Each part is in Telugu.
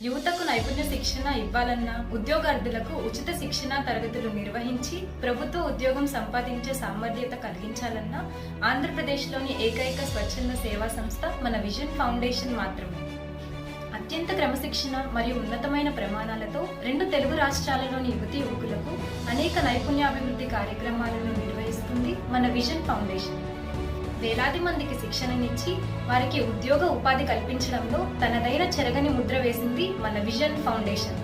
యువతకు నైపుణ్య శిక్షణ ఇవ్వాలన్నా, ఉద్యోగార్థులకు ఉచిత శిక్షణ తరగతులు నిర్వహించి ప్రభుత్వ ఉద్యోగం సంపాదించే సామర్థ్యత కలిగించాలన్నా ఆంధ్రప్రదేశ్లోని ఏకైక స్వచ్ఛంద సేవా సంస్థ మన విజన్ ఫౌండేషన్ మాత్రమే. అత్యంత క్రమశిక్షణ మరియు ఉన్నతమైన ప్రమాణాలతో 2 తెలుగు రాష్ట్రాలలోని యువతీ యువకులకు అనేక నైపుణ్యాభివృద్ధి కార్యక్రమాలను నిర్వహిస్తుంది మన విజన్ ఫౌండేషన్. వేలాది మందికి శిక్షణనిచ్చి వారికి ఉద్యోగ ఉపాధి కల్పించడంలో తనదైన చెరగని ముద్ర వేసింది మన విజన్ ఫౌండేషన్.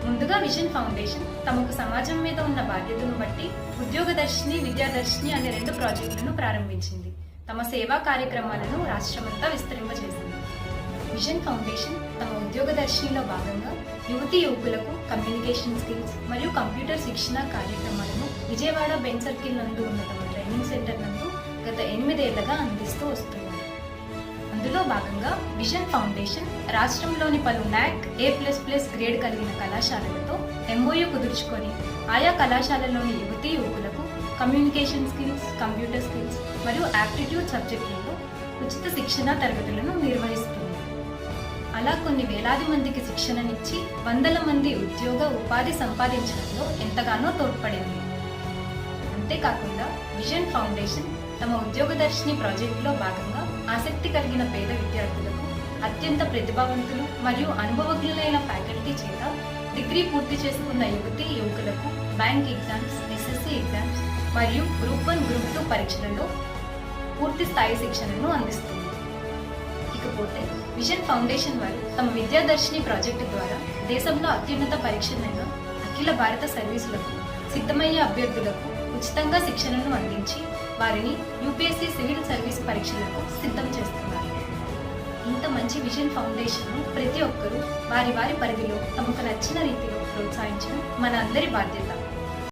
ముందుగా విజన్ ఫౌండేషన్ తమకు సమాజం మీద ఉన్న బాధ్యతను బట్టి ఉద్యోగదర్శిని, విద్యాదర్శిని అనే 2 ప్రాజెక్టులను ప్రారంభించింది. తమ సేవా కార్యక్రమాలను రాష్ట్రమంతా విస్తరింపజేసింది. విజన్ ఫౌండేషన్ తమ ఉద్యోగదర్శినిలో భాగంగా యువతీ యువకులకు కమ్యూనికేషన్ స్కిల్స్ మరియు కంప్యూటర్ శిక్షణ కార్యక్రమాలను విజయవాడ బెంచ్ సర్కిల్ నందు ఉన్న తమ ట్రైనింగ్ సెంటర్ నందు గత 8 ఏళ్లుగా అందిస్తూ వస్తున్నారు. అందులో భాగంగా విజన్ ఫౌండేషన్ రాష్ట్రంలోని పలు NAAC A++ గ్రేడ్ కలిగిన కళాశాలలతో MOU కుదుర్చుకొని ఆయా కళాశాలలోని యువతీ యువకులకు కమ్యూనికేషన్ స్కిల్స్, కంప్యూటర్ స్కిల్స్ మరియు యాప్టిట్యూడ్ సబ్జెక్టులలో ఉచిత శిక్షణ తరగతులను నిర్వహిస్తుంది. అలా కొన్ని వేలాది మందికి శిక్షణనిచ్చి వందల మంది ఉద్యోగ ఉపాధి సంపాదించడంలో ఎంతగానో తోడ్పడింది. అంతేకాకుండా విజన్ ఫౌండేషన్ తమ ఉద్యోగదర్శిని ప్రాజెక్టులో భాగంగా ఆసక్తి కలిగిన పేద విద్యార్థులకు అత్యంత ప్రతిభావంతులు మరియు అనుభవజ్ఞులైన ఫ్యాకల్టీ చేత డిగ్రీ పూర్తి చేసుకున్న యువతీ యువకులకు బ్యాంక్ ఎగ్జామ్స్, SSC ఎగ్జామ్స్ మరియు గ్రూప్ 1, గ్రూప్ 2 పరీక్షలలో పూర్తి స్థాయి శిక్షణను అందిస్తుంది. ఇకపోతే విజన్ ఫౌండేషన్ వారు తమ విద్యాదర్శిని ప్రాజెక్టు ద్వారా దేశంలో అత్యున్నత పరీక్షలైన అఖిల భారత సర్వీసులకు సిద్ధమయ్యే అభ్యర్థులకు ఉచితంగా శిక్షణను అందించి వారిని UPSC సివిల్ సర్వీస్ పరీక్షలకు సిద్ధం చేస్తున్నారు. ఇంత మంచి విజన్ ఫౌండేషన్ను ప్రతి ఒక్కరూ వారి వారి పరిధిలో తమకు నచ్చిన రీతిలో ప్రోత్సహించడం మన అందరి బాధ్యత.